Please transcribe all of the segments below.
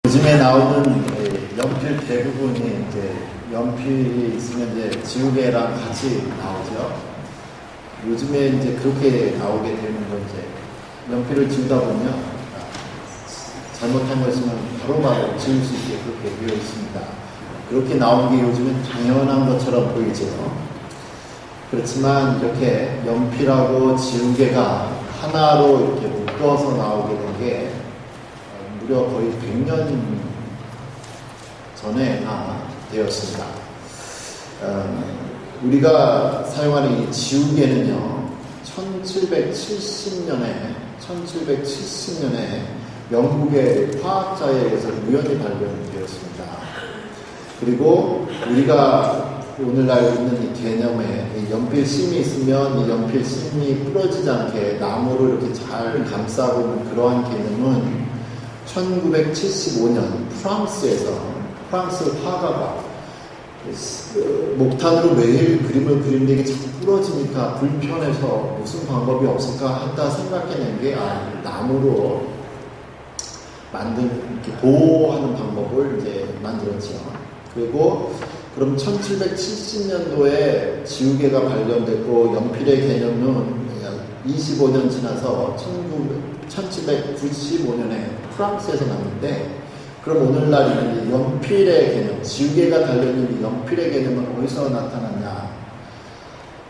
요즘에 나오는 연필 대부분이 이제 연필이 있으면 이제 지우개랑 같이 나오죠. 요즘에 이제 그렇게 나오게 되는 건 이제 연필을 지우다 보면 잘못한 거 있으면 바로바로 지울 수 있게 그렇게 되어 있습니다. 그렇게 나오는 게 요즘은 당연한 것처럼 보이죠. 그렇지만 이렇게 연필하고 지우개가 하나로 이렇게 묶어서 나오게 된 게 무려 거의 100년 전에 되었습니다. 우리가 사용하는 이 지우개는요, 1770년에 영국의 과학자에 의해서 우연히 발견되었습니다. 그리고 우리가 오늘 알고 있는 이 개념에 이 연필심이 있으면 이 연필심이 부러지지 않게 나무를 이렇게 잘 감싸고 있는 그러한 개념은 1975년 프랑스 화가가 목탄으로 매일 그림을 그리는데 이게 자꾸 부러지니까 불편해서 무슨 방법이 없을까 했다 생각해낸 게 나무로 만든 이렇게 보호하는 방법을 이제 만들었죠. 그리고 그럼 1770년도에 지우개가 발견됐고 연필의 개념은 25년 지나서 1795년에 프랑스에서 났는데, 그럼 오늘날 이 연필의 개념, 지우개가 달려있는 이 연필의 개념은 어디서 나타났냐?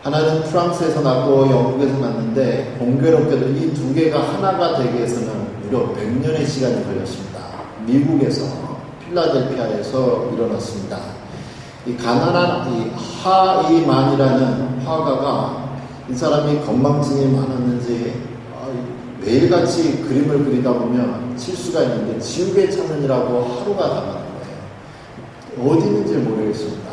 하나는 프랑스에서 났고 영국에서 났는데, 공교롭게도 이 두 개가 하나가 되기 위해서는 무려 100년의 시간이 걸렸습니다. 미국에서 필라델피아에서 일어났습니다. 이 가난한 이 하이만이라는 화가가, 이 사람이 건망증이 많았는지 매일같이 그림을 그리다 보면 실수가 있는데 지우개 찾느라고 하루가 다 가는 거예요. 어디 있는지 모르겠습니다.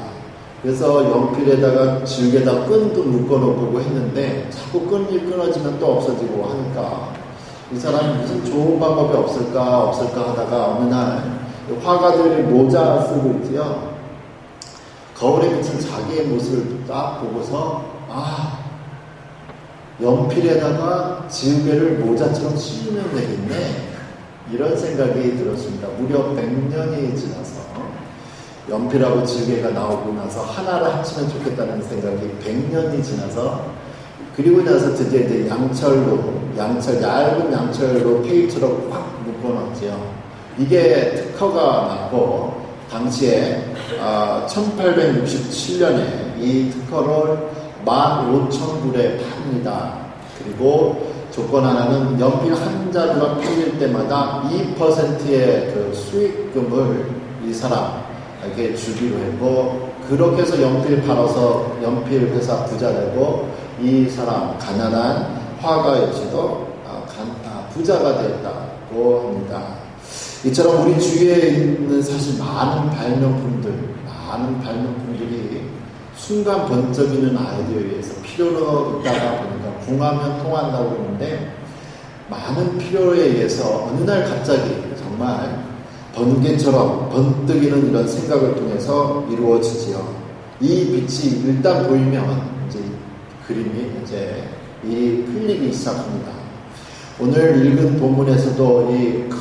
그래서 연필에다가 지우개에다 끈도 묶어놓고 했는데 자꾸 끈이 끊어지면 또 없어지고 하니까 이 사람이 무슨 좋은 방법이 없을까 하다가 어느 날 화가들이 모자 쓰고 있지요. 거울에 비친 자기의 모습을 딱 보고서 연필에다가 지우개를 모자처럼 씌우면 되겠네, 이런 생각이 들었습니다. 무려 100년이 지나서 연필하고 지우개가 나오고 나서 하나를 합치면 좋겠다는 생각이 100년이 지나서, 그리고 나서 드디어 이제 얇은 양철로 테이프처럼 확 묶어놨죠. 이게 특허가 났고, 당시에 1867년에 이 특허를 15,000불에 팝니다. 그리고 조건 하나는 연필 한 자루가 팔릴 때마다 2%의 그 수익금을 이 사람에게 주기로 했고, 그렇게 해서 연필 팔아서 연필 회사 부자 되고, 이 사람 가난한 화가였지도 부자가 되었다고 합니다. 이처럼 우리 주위에 있는 사실 많은 발명품들이 순간 번쩍이는 아이디어에 의해서 필요로 있다가 보니까 궁하면 통한다고 그러는데, 많은 필요에 의해서 어느 날 갑자기 정말 번개처럼 번뜩이는 이런 생각을 통해서 이루어지지요. 이 빛이 일단 보이면 이제 그림이 이제 이 흘리기 시작합니다. 오늘 읽은 본문에서도 이 큰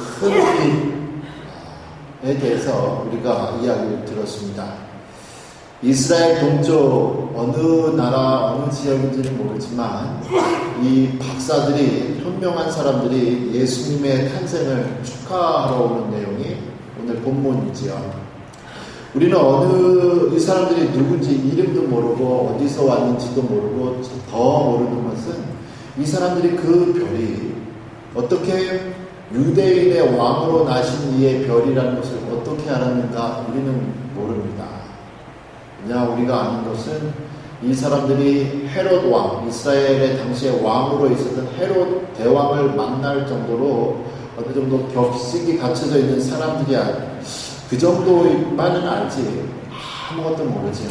빛에 대해서 우리가 이야기를 들었습니다. 이스라엘 동쪽 어느 나라 어느 지역인지는 모르지만 이 박사들이, 현명한 사람들이 예수님의 탄생을 축하하러 오는 내용이 오늘 본문이지요. 우리는 이 사람들이 누군지 이름도 모르고 어디서 왔는지도 모르고 더 모르는 것은 이 사람들이 그 별이 어떻게 유대인의 왕으로 나신 이의 별이라는 것을 어떻게 알았는가 우리는 모릅니다. 그냥 우리가 아는 것은 이 사람들이 헤롯 왕, 이스라엘의 당시에 왕으로 있었던 헤롯 대왕을 만날 정도로 어느 정도 격식이 갖춰져 있는 사람들이야. 그 정도만은 알지 아무것도 모르죠.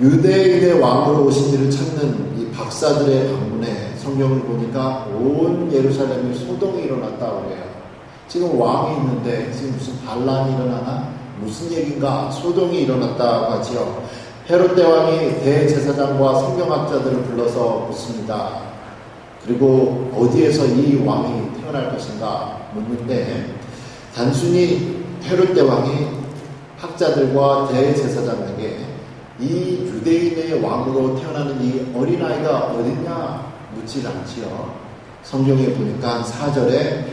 유대인의 왕으로 오신 이를 찾는 이 박사들의 방문에 성경을 보니까 온 예루살렘이 소동이 일어났다고 해요. 지금 왕이 있는데 지금 무슨 반란이 일어나나? 무슨 얘기인가? 소동이 일어났다고 하지요. 헤롯 대왕이 대제사장과 성경학자들을 불러서 묻습니다. 그리고 어디에서 이 왕이 태어날 것인가 묻는데, 단순히 헤롯 대왕이 학자들과 대제사장에게 이 유대인의 왕으로 태어나는 이 어린아이가 어딨냐 묻질 않지요. 성경에 보니까 4절에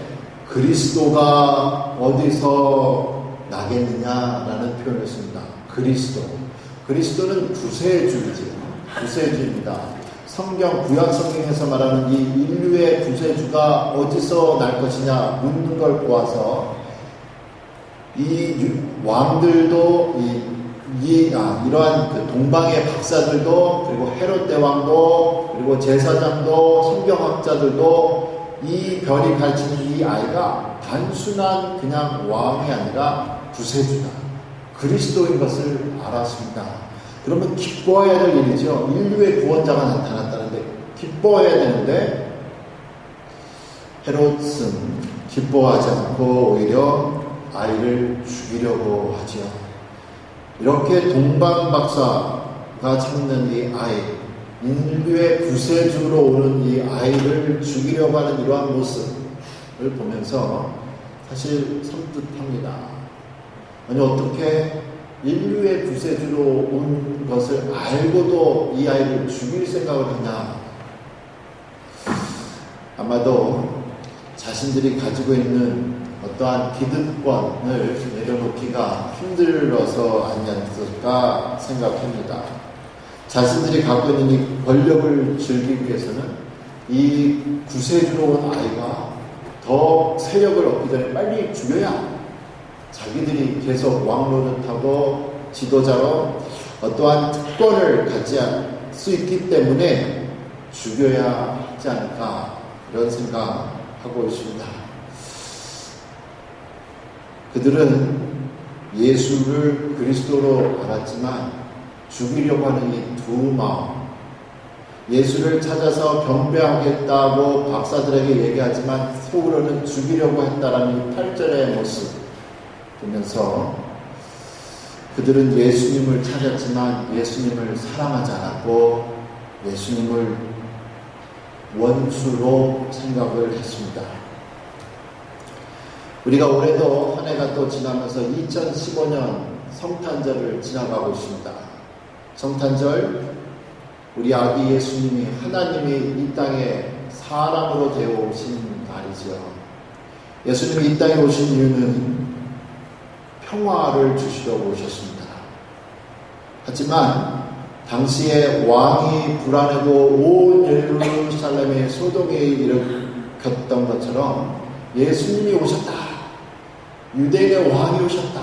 그리스도가 어디서 나겠느냐라는 표현을 씁니다. 그리스도는 구세주이지요. 구세주입니다. 성경 구약 성경에서 말하는 이 인류의 구세주가 어디서 날 것이냐 묻는 걸 보아서 이 왕들도 이러한 그 동방의 박사들도 그리고 헤롯 대왕도 그리고 제사장도 성경학자들도 이 별이 가르치는 이 아이가 단순한 그냥 왕이 아니라 구세주다. 그리스도인 것을 알았습니다. 그러면 기뻐해야 될 일이죠. 인류의 구원자가 나타났다는데 기뻐해야 되는데 헤롯은 기뻐하지 않고 오히려 아이를 죽이려고 하지요. 이렇게 동방박사가 찾는 이 아이, 인류의 구세주로 오는 이 아이를 죽이려고 하는 이러한 모습을 보면서 사실 섬뜩합니다. 아니 어떻게 인류의 구세주로 온 것을 알고도 이 아이를 죽일 생각을 하냐. 아마도 자신들이 가지고 있는 어떠한 기득권을 내려놓기가 힘들어서 아니었을까 생각합니다. 자신들이 갖고 있는 이 권력을 즐기기 위해서는 이 구세주로 온 아이가 더 세력을 얻기 전에 빨리 죽여야 자기들이 계속 왕노릇하고 지도자로 어떠한 특권을 갖지 수 있기 때문에 죽여야 하지 않을까 이런 생각하고 있습니다. 그들은 예수를 그리스도로 알았지만 죽이려고 하는 이 두 마음, 예수를 찾아서 경배하겠다고 박사들에게 얘기하지만 속으로는 죽이려고 했다라는 이 8절의 모습 보면서 그들은 예수님을 찾았지만 예수님을 사랑하지 않았고 예수님을 원수로 생각을 했습니다. 우리가 올해도 한 해가 또 지나면서 2015년 성탄절을 지나가고 있습니다. 성탄절, 우리 아기 예수님이 하나님이 이 땅에 사람으로 되어 오신 날이죠. 예수님이 이 땅에 오신 이유는 평화를 주시려고 오셨습니다. 하지만 당시에 왕이 불안하고 온 예루살렘의 소동에 일으켰던 것처럼 예수님이 오셨다. 유대인의 왕이 오셨다.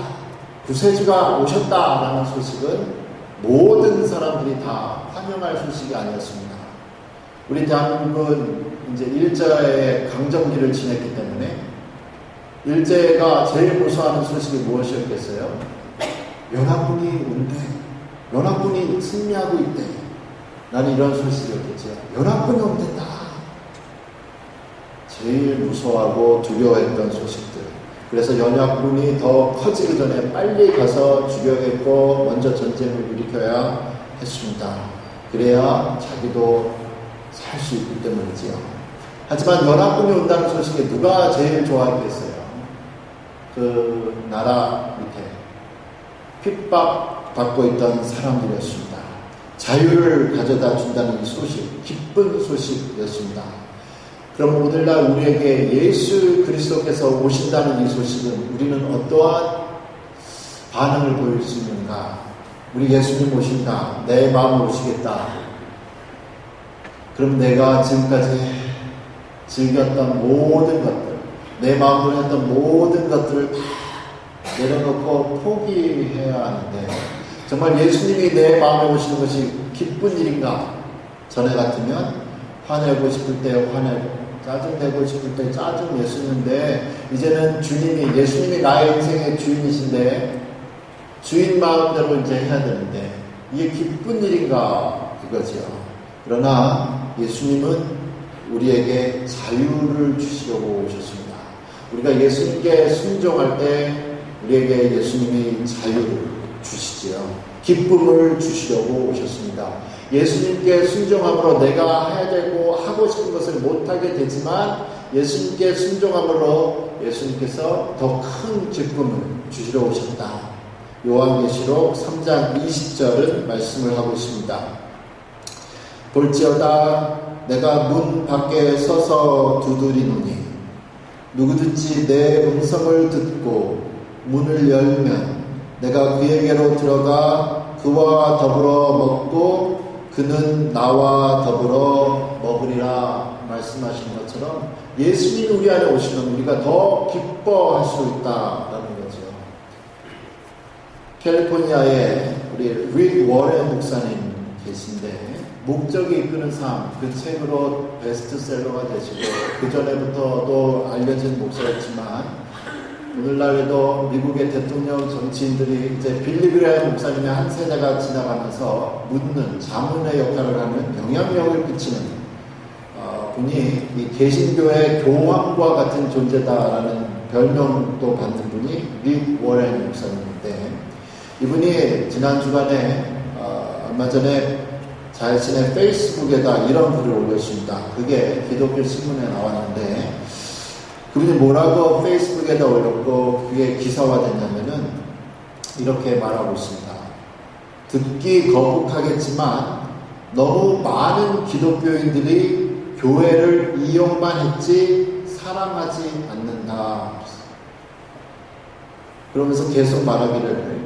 구세주가 오셨다라는 소식은 모든 사람들이 다 환영할 소식이 아니었습니다. 우리 대한민국은 이제 일제의 강점기를 지냈기 때문에 일제가 제일 무서워하는 소식이 무엇이었겠어요? 연합군이 온대. 연합군이 승리하고 있대. 나는 이런 소식이었겠죠. 연합군이 온댄다. 제일 무서워하고 두려워했던 소식들. 그래서 연합군이 더 커지기 전에 빨리 가서 죽여야겠고 먼저 전쟁을 일으켜야 했습니다. 그래야 자기도 살 수 있기 때문이지요. 하지만 연합군이 온다는 소식에 누가 제일 좋아하겠어요? 그 나라 밑에 핍박받고 있던 사람들이었습니다. 자유를 가져다 준다는 이 소식, 기쁜 소식이었습니다. 그럼 오늘날 우리에게 예수 그리스도께서 오신다는 이 소식은 우리는 어떠한 반응을 보일 수 있는가? 우리 예수님 오신다. 내 마음을 오시겠다. 그럼 내가 지금까지 즐겼던 모든 것들, 내 마음으로 했던 모든 것들을 다 내려놓고 포기해야 하는데 정말 예수님이 내 마음에 오시는 것이 기쁜 일인가? 전에 같으면 화내고 싶을 때 화내고 짜증내고 싶을 때 짜증 냈었는데 이제는 예수님이 나의 인생의 주인이신데 주인 마음대로 이제 해야 되는데 이게 기쁜 일인가 그거죠. 그러나 예수님은 우리에게 자유를 주시려고 오셨습니다. 우리가 예수님께 순종할 때 우리에게 예수님이 자유를 주시지요. 기쁨을 주시려고 오셨습니다. 예수님께 순종함으로 내가 해야 되고 하고 싶은 것을 못하게 되지만 예수님께 순종함으로 예수님께서 더 큰 기쁨을 주시러 오셨다. 요한계시록 3장 20절은 말씀을 하고 있습니다. 볼지어다 내가 문 밖에 서서 두드리노니 누구든지 내 음성을 듣고 문을 열면 내가 그에게로 들어가 그와 더불어 먹고 그는 나와 더불어 먹으리라 말씀하신 것처럼 예수님이 우리 안에 오시면 우리가 더 기뻐할 수 있다라는 거죠. 캘리포니아에 우리 릭 워렌 목사님 계신데 목적이 이끄는 삶, 그 책으로 베스트셀러가 되시고 그 전에부터도 알려진 목사였지만 오늘날에도 미국의 대통령 정치인들이 이제 빌리 그레엄 목사님의 한 세대가 지나가면서 묻는 자문의 역할을 하는 영향력을 끼치는 분이 이 개신교의 교황과 같은 존재다라는 별명도 받는 분이 릭 워렌 목사님인데 이분이 지난 주간에 얼마 전에 자신의 페이스북에다 이런 글을 올렸습니다. 그게 기독교 신문에 나왔는데 그분이 뭐라고 페이스북에다 올렸고 그게 기사화됐냐면은 이렇게 말하고 있습니다. 듣기 거북하겠지만 너무 많은 기독교인들이 교회를 이용만 했지 사랑하지 않는다. 그러면서 계속 말하기를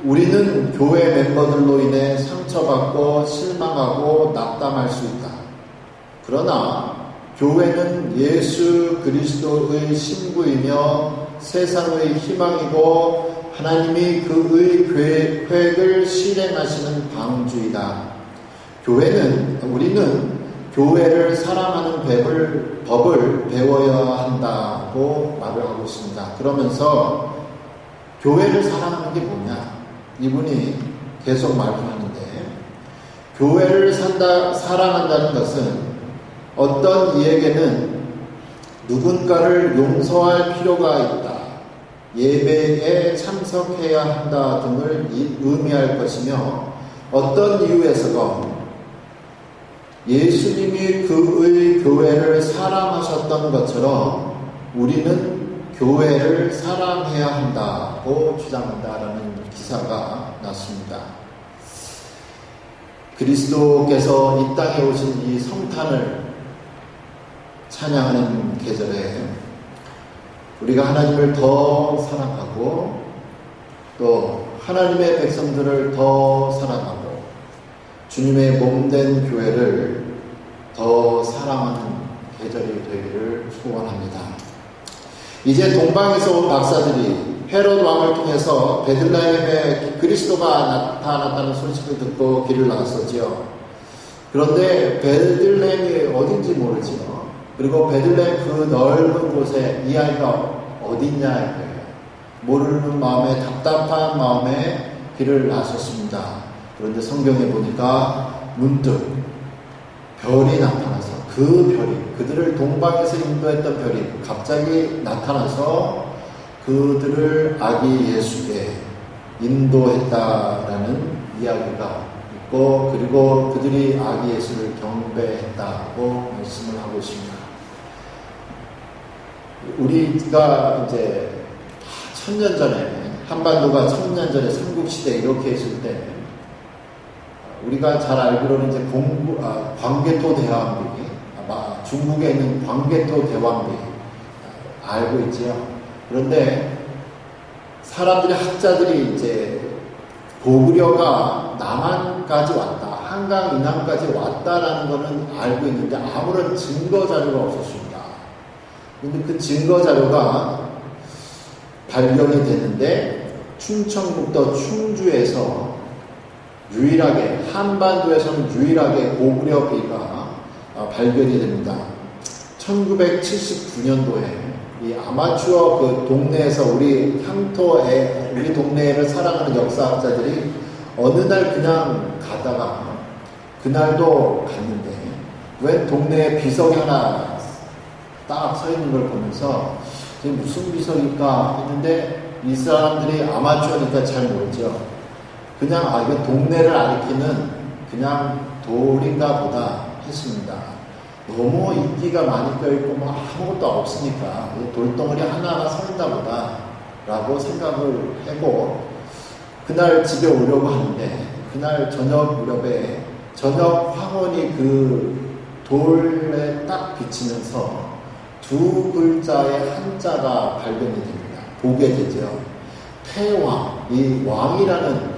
우리는 교회 멤버들로 인해 상처받고 실망하고 낙담할 수 있다. 그러나 교회는 예수 그리스도의 신부이며 세상의 희망이고 하나님이 그의 계획을 실행하시는 방주이다. 우리는 교회를 사랑하는 법을 배워야 한다고 말을 하고 있습니다. 그러면서 교회를 사랑하는 게 뭐냐? 이분이 계속 말하는데 교회를 사랑한다는 것은 어떤 이에게는 누군가를 용서할 필요가 있다. 예배에 참석해야 한다 등을 의미할 것이며 어떤 이유에서건 예수님이 그의 교회를 사랑하셨던 것처럼 우리는 교회를 사랑해야 한다고 주장한다라는 기사가 났습니다. 그리스도께서 이 땅에 오신 이 성탄을 찬양하는 계절에 우리가 하나님을 더 사랑하고 또 하나님의 백성들을 더 사랑하고 주님의 몸된 교회를 더 사랑하는 계절이 되기를 축원합니다. 이제 동방에서 온 박사들이 헤롯 왕을 통해서 베들레헴에 그리스도가 나타났다는 소식을 듣고 길을 나갔었지요. 그런데 베들레헴이 어딘지 모르지요. 그리고 베들레헴 그 넓은 곳에 이 아이가 어딨냐 이거예요. 모르는 마음에 답답한 마음에 길을 나섰습니다. 그런데 성경에 보니까 문득 별이 나타나서 그 별이 그들을 동방에서 인도했던 별이 갑자기 나타나서 그들을 아기 예수께 인도했다라는 이야기가 있고 그리고 그들이 아기 예수를 경배했다고 말씀을 하고 있습니다. 우리가 이제 1000년 전에 한반도가 1000년 전에 삼국시대 이렇게 했을 때 우리가 잘 알기로는 이제 광개토 대왕비 아마 중국에 있는 광개토 대왕비 알고 있지요. 그런데 사람들이 학자들이 이제 고구려가 남한까지 왔다, 한강 이남까지 왔다라는 거는 알고 있는데 아무런 증거 자료가 없었습니다. 근데 그 증거 자료가 발견이 되는데 충청북도 충주에서 유일하게 한반도에서는 유일하게 고구려비가 발견이 됩니다. 1979년도에 이 아마추어 그 동네에서 우리 향토에 우리 동네를 사랑하는 역사학자들이 어느 날 그냥 가다가 그날도 갔는데 왜 동네에 비석이 하나 딱 서 있는 걸 보면서 이게 무슨 비석일까 했는데 이 사람들이 아마추어니까 잘 모르죠. 그냥 이거 동네를 가리키는 그냥 돌인가 보다 했습니다. 너무 인기가 많이 껴있고 뭐 아무것도 없으니까 돌덩어리 하나가 서린다보다 라고 생각을 하고 그날 집에 오려고 하는데 그날 저녁 무렵에 저녁 황혼이 그 돌에 딱 비치면서 두 글자의 한자가 발견이 됩니다. 보게 되죠. 태왕, 이 왕이라는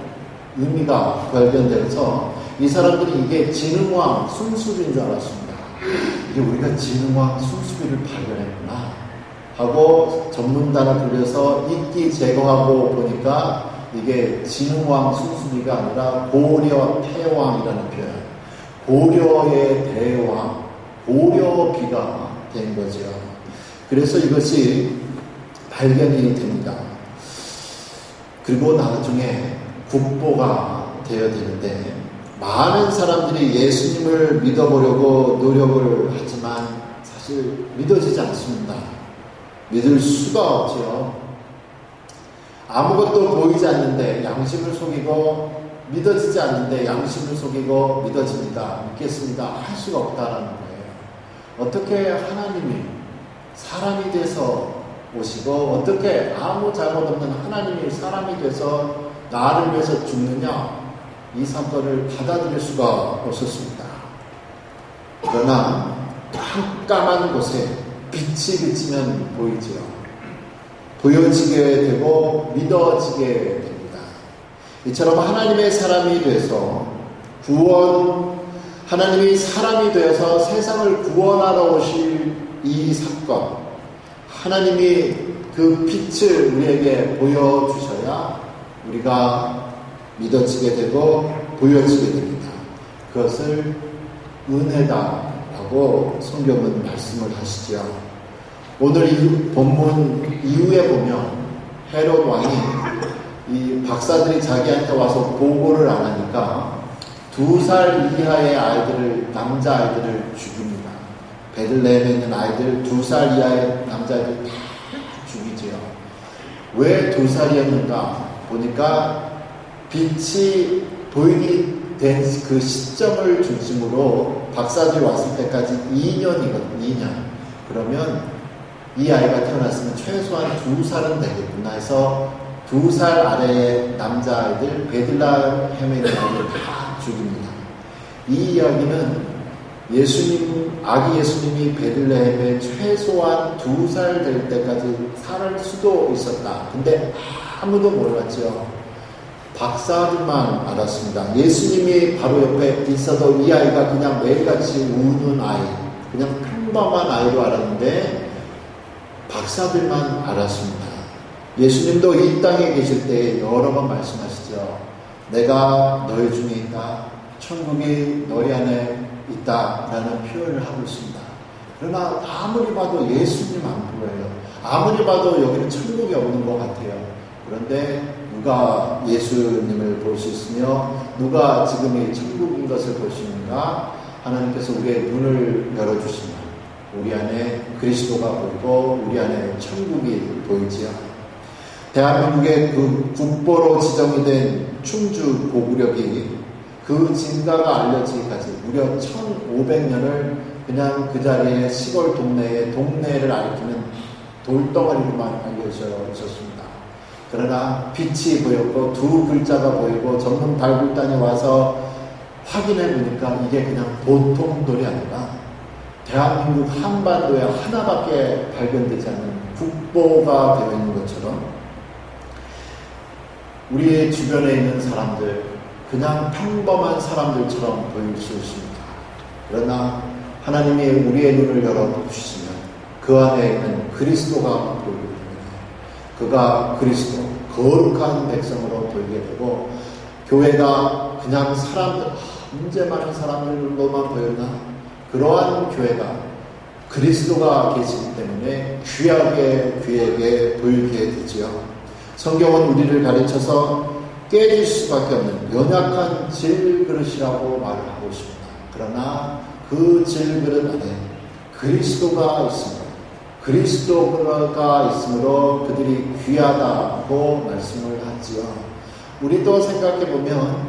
의미가 발견돼서 이 사람들이 이게 진흥왕 순수비인 줄 알았습니다. 이게 우리가 진흥왕 순수비를 발견했구나 하고 전문단을 돌려서 인기 제거하고 보니까 이게 진흥왕 순수비가 아니라 고려 태왕이라는 표현, 고려의 대왕, 고려비가 된 거죠. 그래서 이것이 발견이 됩니다. 그리고 나중에 국보가 되어야 되는데 많은 사람들이 예수님을 믿어보려고 노력을 하지만 사실 믿어지지 않습니다. 믿을 수가 없죠. 아무것도 보이지 않는데 양심을 속이고 믿어지지 않는데 양심을 속이고 믿어집니다. 믿겠습니다. 할 수가 없다라는 거예요. 어떻게 하나님이 사람이 돼서 오시고 어떻게 아무 잘못 없는 하나님이 사람이 돼서 나를 위해서 죽느냐, 이 사건을 받아들일 수가 없었습니다. 그러나 깜깜한 곳에 빛이 비치면 보이지요. 보여지게 되고 믿어지게 됩니다. 이처럼 하나님의 사람이 돼서 하나님이 사람이 되어서 세상을 구원하러 오실 이 사건, 하나님이 그 빛을 우리에게 보여주셔야 우리가 믿어지게 되고 보여지게 됩니다. 그것을 은혜다라고 성경은 말씀을 하시죠. 오늘 이 본문 이후에 보면 헤롯 왕이 이 박사들이 자기한테 와서 보고를 안 하니까 2살 이하의 아이들을, 남자아이들을 죽입니다. 베들레헴에 있는 아이들, 2살 이하의 남자아이들 다 죽이지요. 왜 2살이었는가 보니까 빛이 보이게 된 그 시점을 중심으로 박사들이 왔을 때까지 2년이거든요. 2년. 그러면 이 아이가 태어났으면 최소한 2살은 되겠구나 해서 2살 아래의 남자아이들, 베들레헴에 있는 아이들 다 죽입니다. 이 이야기는 아기 예수님이 베들레헴에 최소한 2살 될 때까지 살 수도 있었다. 근데 아무도 몰랐죠. 박사들만 알았습니다. 예수님이 바로 옆에 있어도 이 아이가 그냥 매일같이 우는 아이, 그냥 평범한 아이로 알았는데 박사들만 알았습니다. 예수님도 이 땅에 계실 때 여러 번 말씀하시죠. 내가 너희 중에 있다. 천국이 너희 안에 있다라는 표현을 하고 있습니다. 그러나 아무리 봐도 예수님 안 보여요. 아무리 봐도 여기는 천국이 없는 것 같아요. 그런데 누가 예수님을 볼 수 있으며 누가 지금 이 천국인 것을 볼 수 있는가? 하나님께서 우리의 눈을 열어주시면 우리 안에 그리스도가 보이고 우리 안에 천국이 보이지요. 대한민국의 그 국보로 지정이 된 충주 고구려비 그 진가가 알려지기까지 무려 1500년을 그냥 그 자리에 시골 동네를 알리키는 돌덩어리로만 알려져 있었습니다. 그러나 빛이 보였고 두 글자가 보이고 전문 발굴단이 와서 확인해 보니까 이게 그냥 보통 돌이 아니라 대한민국 한반도에 하나밖에 발견되지 않는 국보가 되어 있는 것처럼 우리의 주변에 있는 사람들, 그냥 평범한 사람들처럼 보일 수 있습니다. 그러나 하나님이 우리의 눈을 열어주시면 그 안에 있는 그리스도가 보이게 됩니다. 그가 그리스도, 거룩한 백성으로 보이게 되고 교회가 그냥 사람들, 문제 많은 사람들로만 보였나? 그러한 교회가 그리스도가 계시기 때문에 귀하게 그에게 보이게 되지요. 성경은 우리를 가르쳐서 깨질 수밖에 없는 연약한 질그릇이라고 말을 하고 있습니다. 그러나 그 질그릇 안에 그리스도가 있습니다. 그리스도가 있으므로 그들이 귀하다고 말씀을 하지요. 우리도 생각해보면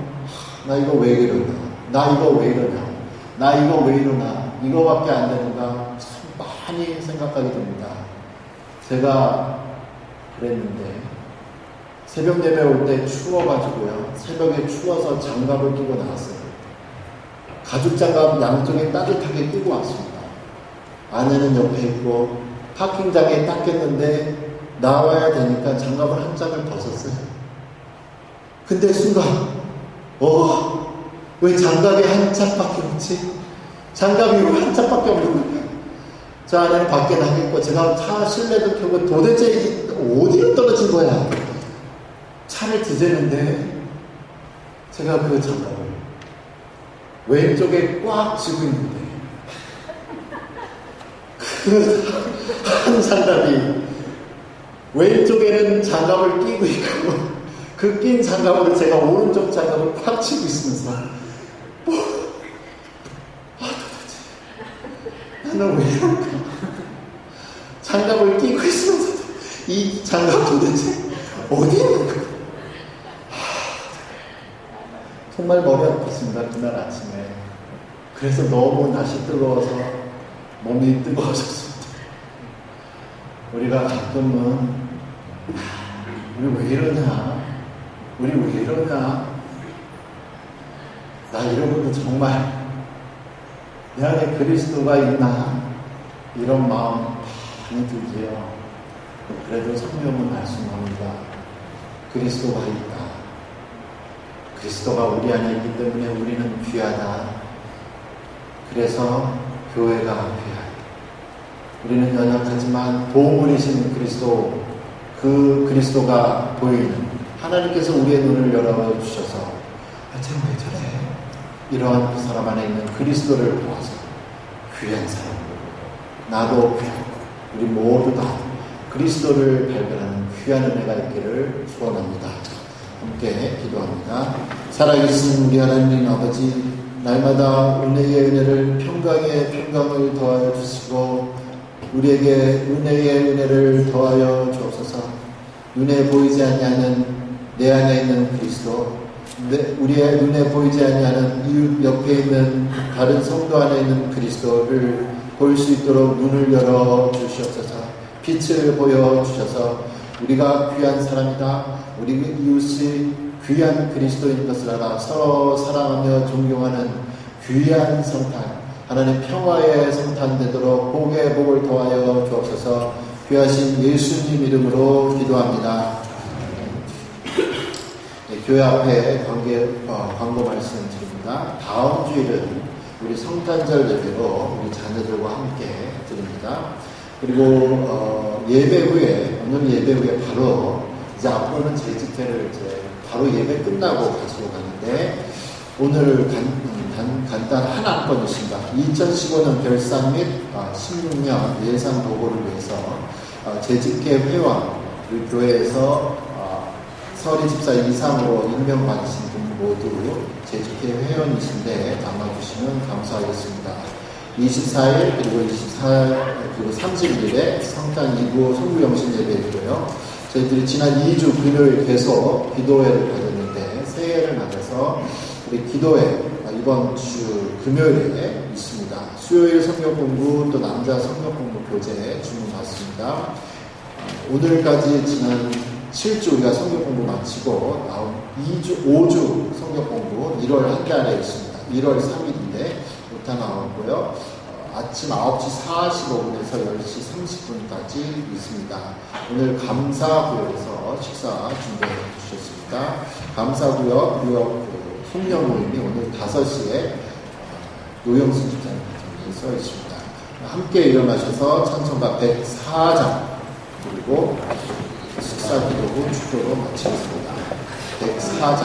나 이거 왜 이러나? 나 이거 왜 이러냐? 나 이거 왜 이러나? 이거밖에 안 되는가 참 많이 생각하게 됩니다. 제가 그랬는데 새벽 예배 올 때 추워가지고요. 새벽에 추워서 장갑을 끼고 나왔어요. 가죽 장갑 양쪽에 따뜻하게 끼고 왔습니다. 아내는 옆에 있고 파킹장에 닦였는데 나와야 되니까 장갑을 한 짝을 벗었어요. 근데 순간 왜 장갑이 한 짝밖에 없지? 장갑이 왜 한 짝밖에 없는 거예요? 저 아내는 밖에 나겠고 제가 차 실내도 켜고 도대체 이게 어디로 떨어진 거야? 차를 뒤지는데 제가 그 장갑을 왼쪽에 꽉 쥐고 있는데 그 한 장갑이 왼쪽에는 장갑을 끼고 있고 그 낀 장갑으로 제가 오른쪽 장갑을 꽉 쥐고 있으면서 도대체 나는 왜 이럴까? 장갑을 끼고 있으면서도 이 장갑 도대체 어디 있는 거야? 정말 머리 아팠습니다. 그날 아침에. 그래서 너무 날씨 뜨거워서 몸이 뜨거워졌습니다. 우리가 가끔은 우리 왜 이러냐? 우리 왜 이러냐? 나 이러고도 정말 내 안에 그리스도가 있나? 이런 마음 많이 들지요. 그래도 성령은 말씀합니다. 그리스도가 있다. 그리스도가 우리 안에 있기 때문에 우리는 귀하다. 그래서 교회가 귀하다. 우리는 연약하지만 보물이신 그리스도, 그 그리스도가 보이는 하나님께서 우리의 눈을 열어주셔서 쟤 왜 저래? 이러한 그 사람 안에 있는 그리스도를 보아서 귀한 사람, 나도 귀하고 우리 모두 다 그리스도를 발견하는 귀한 은혜가 있기를 소원합니다. 함께 기도합니다. 살아계신 우리 하나님 아버지, 날마다 은혜의 은혜를 평강의 평강을 더하여 주시고 우리에게 은혜의 은혜를 더하여 주옵소서. 눈에 보이지 아니하는 내 안에 있는 그리스도, 우리의 눈에 보이지 아니하는 이웃 옆에 있는 다른 성도 안에 있는 그리스도를 볼 수 있도록 눈을 열어 주시옵소서. 빛을 보여 주셔서 우리가 귀한 사람이다, 우리 이웃이 귀한 그리스도인 것을 알아 서로 사랑하며 존경하는 귀한 성탄, 하나님 평화의 성탄 되도록 복의 복을 더하여 주옵소서. 귀하신 예수님 이름으로 기도합니다. 네, 교회 앞에 광고 말씀 드립니다. 다음 주일은 우리 성탄절 예배로 우리 자녀들과 함께 드립니다. 그리고 예배 후에, 오늘 예배 후에 바로 이제 앞으로는 재직회를 이제 바로 예배 끝나고 가지고 가는데, 오늘 간단 한 안건이 있습니다. 2015년 결산 및 16년 예산 보고를 위해서 재직회 회원, 우리 교회에서 서리 집사 이상으로 임명받으신 분 모두 재직회 회원이신데 남아주시면 감사하겠습니다. 24일 그리고 24일 그리고 30일에 성탄 2부 성부영신 예배 있고요. 저희들이 지난 2주 금요일 계속 기도회를 가졌는데 새해를 맞아서 우리 기도회 이번 주 금요일에 있습니다. 수요일 성경 공부 또 남자 성경 공부 교재 주문 받습니다. 오늘까지 지난 7주 우리가 성경 공부 마치고 나온 5주 성경 공부 1월 한 달에 있습니다. 1월 3일인데 부터 나오고요. 아침 9시 45분에서 10시 30분까지 있습니다. 오늘 감사구역에서 식사 준비해 주셨습니다. 감사구역 구역 송년 모임이 오늘 5시에 노영수 집사님 서 있습니다. 함께 일어나셔서 찬송가 104장 그리고 식사 기도고 축도로 마치겠습니다. 104장.